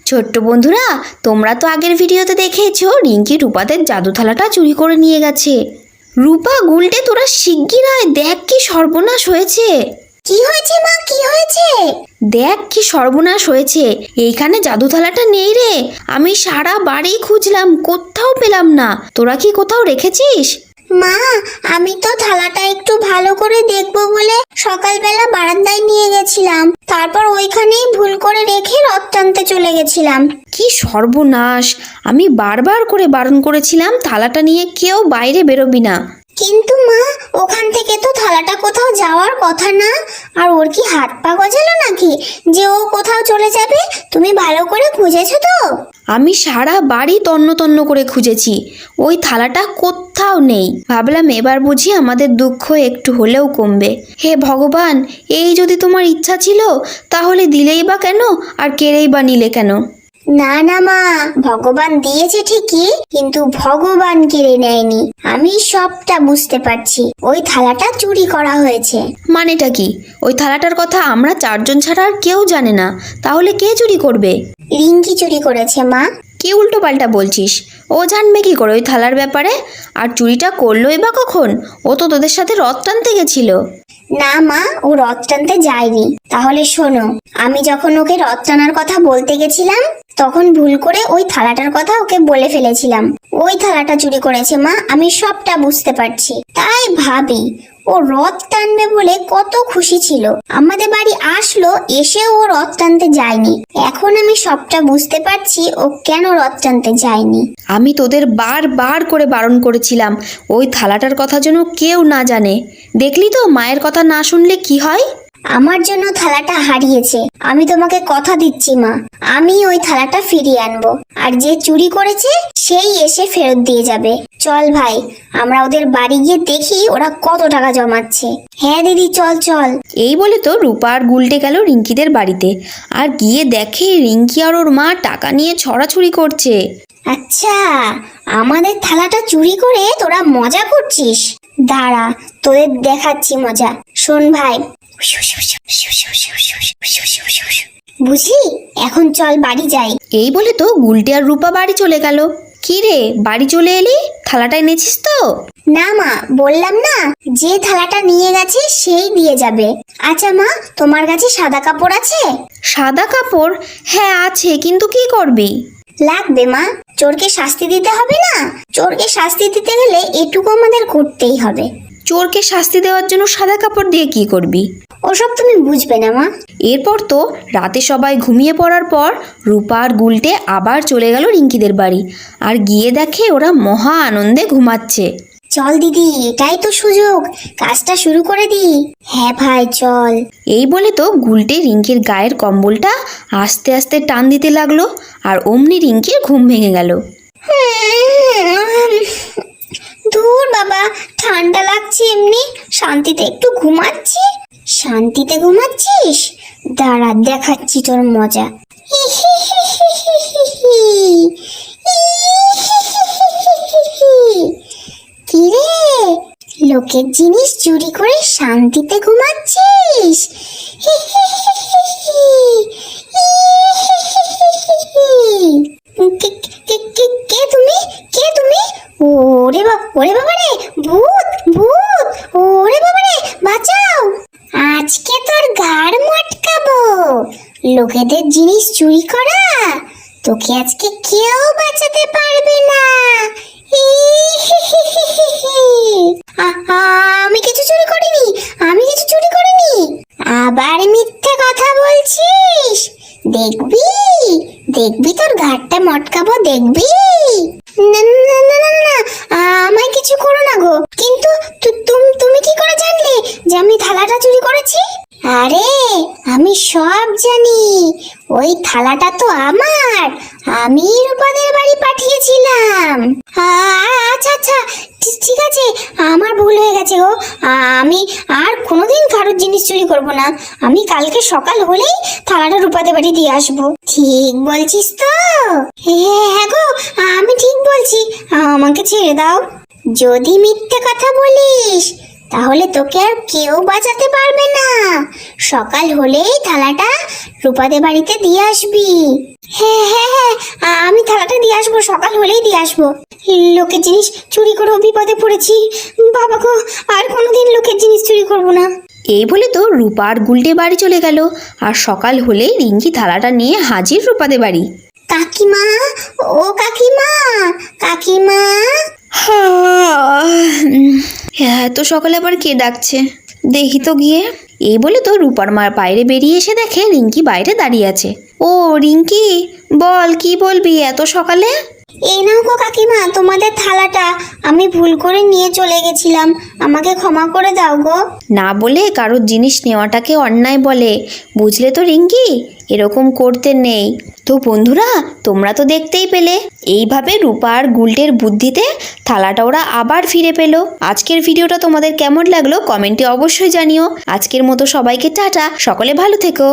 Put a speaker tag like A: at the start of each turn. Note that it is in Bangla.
A: ছোট্ট বন্ধুরা, তোমরা তো আগের ভিডিওতে দেখেছো রিঙ্কি রূপাদের জাদু থালাটা চুরি করে নিয়ে গেছে। রূপা, গুলটে, তোরা শিগগির আয়, দেখ কি সর্বনাশ হয়েছে।
B: কি হয়েছে মা, কি হয়েছে?
A: দেখ কি সর্বনাশ হয়েছে, এইখানে জাদু থালাটা নেই রে। আমি সারা বাড়ি খুঁজলাম, কোথাও পেলাম না। তোরা কি কোথাও রেখেছিস?
B: মা, আমি তো থালাটা একটু ভালো করে দেখবো বলে সকালবেলা বারান্দায় নিয়ে গেছিলাম, তারপর ওইখানেই ভুল করে রেখে রথ টানতে চলে গেছিলাম।
A: কি সর্বনাশ! আমি বারবার করে বারণ করেছিলাম থালাটা নিয়ে কেউ বাইরে বেরোবি না।
B: কিন্তু মা, ওখান থেকে তো থালাটা কোথাও যাওয়ার কথা না। আর ওর কি হাত পা গজালো নাকি যে ও কোথাও চলে যাবে? তুমি ভালো করে খুঁজেছো তো?
A: আমি সারা বাড়ি তন্ন তন্ন করে খুঁজেছি, ওই থালাটা কোথাও নেই। ভাবলাম এবার বুঝি আমাদের দুঃখ একটু হলেও কমবে। হে ভগবান, এই যদি তোমার ইচ্ছা ছিল তাহলে দিলেই বা কেন, আর কেড়েই বা নিলে কেন?
B: না না মা, ভগবান দিয়েছে ঠিকই, কিন্তু ভগবান কেড়ে নেয়নি। আমি সবটা বুঝতে পারছি, ওই থালাটা চুরি করা হয়েছে।
A: মানেটা কি? ওই থালাটার কথা আমরা চারজন ছাড়া আর কেউ জানে না, তাহলে কে চুরি করবে?
B: রিঙ্কি চুরি করেছে মা।
A: কি উল্টো পাল্টা বলছিস? ও জানবে কি করে ওই থালার ব্যাপারে? আর চুরিটা করলোই বা কখন? ও তো তোদের সাথে রথ টানতে গেছিল।
B: না মা, ও রথ টানতে যায়নি। তাহলে শোনো, আমি যখন ওকে রথ টানার কথা বলতে গেছিলাম তখন ভুল করে ওই থালাটার কথা ওকে বলে ফেলেছিলাম। ওই থালাটা চুরি করেছে মা, আমি সবটা বুঝতে পারছি। তাই ভাবি, ও রথ টানবে বলে কত খুশি ছিল, আমাদের বাড়ি আসলো, এসেও ও রথ টানতে যায়নি। এখন আমি সবটা বুঝতে পারছি ও কেন রথ টানতে যায়নি।
A: আমি তোদের বারবার করে বারণ করেছিলাম ওই থালাটার কথা যেন কেউ না জানে। দেখলি তো মায়ের কথা না শুনলে কি হয়।
B: আমার জন্য থালাটা হারিয়েছে, আমি তোমাকে কথা দিচ্ছি মা, আমি ওই থালাটা ফিরিয়ে আনবো। আর যে চুরি করেছে সেই এসে ফেরত দিয়ে যাবে। চল ভাই, আমরা ওদের বাড়ি গিয়ে দেখি ওরা কত টাকা জমাচ্ছে। হ্যাঁ দিদি, চল চল।
A: এই বলে তো রূপা আর গুলটে গেল রিঙ্কিদের বাড়িতে, আর গিয়ে দেখে রিঙ্কি আর ওর মা টাকা নিয়ে ছড়াছড়ি করছে।
B: আচ্ছা, আমাদের থালাটা চুরি করে তোরা মজা করছিস? দাঁড়া, তোদের দেখাচ্ছি মজা। শোন ভাই, বুঝলি, এখন চল বাড়ি যাই।
A: এই বলে তো গুলটে আর রূপা বাড়ি চলে গেল। কি রে, বাড়ি চলে এলি? থালাটা এনেছিস তো?
B: না মা, বললাম না, যে থালাটা নিয়ে গেছে সেই দিয়ে যাবে। আচ্ছা মা, তোমার কাছে সাদা কাপড় আছে?
A: সাদা কাপড়? হ্যাঁ আছে, কিন্তু কি করবি?
B: লাগবে মা, চোরকে শাস্তি দিতে হবে না? চোরকে শাস্তি দিতে গেলে এটুকু আমাদের করতেই হবে।
A: চোরকে শাস্তি দেওয়ার জন্য সাদা কাপড় দিয়ে কি করবি?
B: ওসব তুমি বুঝবে না মা।
A: এরপর তো রাতে সবাই ঘুমিয়ে পড়ার পর রূপা আর গুলটে আবার চলে গেল রিঙ্কিদের বাড়ি, আর গিয়ে দেখে ওরা মহা আনন্দে ঘুমাচ্ছে।
B: চল দিদি, এটাই তো সুযোগ, কাজটা শুরু করে দি। হ্যাঁ ভাই, চল।
A: এই বলে তো গুলটে রিঙ্কির গায়ের কম্বলটা আস্তে আস্তে টান দিতে লাগলো, আর অমনি রিঙ্কির ঘুম ভেঙে গেল।
B: দূর বাবা, ঠান্ডা লাগছে, এমনি শান্তিতে একটু ঘুমাচ্ছি। শান্তিতে ঘুমাচ্ছিস? দাঁড়া, দেখাচ্ছি তোর মজা। কিরে, লোকের জিনিস চুরি করে শান্তিতে ঘুমাচ্ছিস? কে তুমি? কে তুমি? ওরে বাবা রে, ভূত ভূত! ওরে বাবা রে, বাঁচাও! আজকে তোর ঘাড় মটকাবো। লোকেদের জিনিস চুরি করা, তোকে আজকে কেউ বাঁচাতে পারবে না। আমি কিছু চুরি করিনি, আমি কিছু চুরি করিনি। আবার মিথ্যে কথা বলছিস? দেখবি দেখবি তোর ঘাটটা মটকাবো, দেখবি। না না না না না, আমায় কিছু করো না গো। কিন্তু তুমি কি করে জানলে যে আমি থালাটা চুরি করেছি? আরে, আমি সব জানি। ওই থালাটা তো আমার, আমি রূপাদের বাড়ি পাঠিয়েছিলাম। আচ্ছা আচ্ছা, ঠিক আছে, আমার ভুল হয়ে গেছে গো। আমি আর কোনোদিন কারোর জিনিস চুরি করব না। আমি কালকে সকাল হলেই থালাটা রূপাদের বাড়ি দিয়ে আসবো। ঠিক বলছিস তো? হ্যাঁ গো, আমি ঠিক বলছি, আমাকে ছেড়ে দাও। যদি মিথ্যে কথা বলিস তাহলে তোকে আর কেউ বাঁচাতে পারবে না। সকাল হলেই থালাটা রূপাদের বাড়িতে দিয়ে আসবি। হ্যাঁ হ্যাঁ আসবো, সকাল হলেই দিয়ে আসবো। লোকের জিনিস চুরি করেও বিপদে পড়েছি। বাবা গো, আর কোনোদিন লোকের জিনিস চুরি করবো না।
A: এই বলে তো রূপা আর গুলটে বাড়ি চলে গেল। আর সকাল হলেই রিঙ্কি থালাটা নিয়ে হাজির রূপাদের বাড়ি।
B: কাকিমা, ও কাকিমা, কাকিমা।
A: এত সকালে আবার কে ডাকছে, দেখি তো গিয়ে। এই বলে তো রূপার মা বাইরে বেরিয়ে এসে দেখে রিঙ্কি বাইরে দাঁড়িয়ে আছে। ও রিঙ্কি, বল কি বলবি এত সকালে?
B: এই নাও গো কাকিমা তোমাদের থালাটা, আমি ভুল করে নিয়ে চলে গেছিলাম, আমাকে ক্ষমা করে দাও গো।
A: না বলে কারোর জিনিস নেওয়াটাকে অন্যায় বলে, বুঝলে তো রিঙ্কি? এরকম করতে নেই। তো বন্ধুরা, তোমরা তো দেখতেই পেলে, এইভাবে রূপা আর গুলটের বুদ্ধিতে থালাটা ওরা আবার ফিরে পেল। আজকের ভিডিওটা তোমাদের কেমন লাগলো কমেন্টে অবশ্যই জানিও। আজকের মতো সবাইকে টাটা, সকলে ভালো থেকো।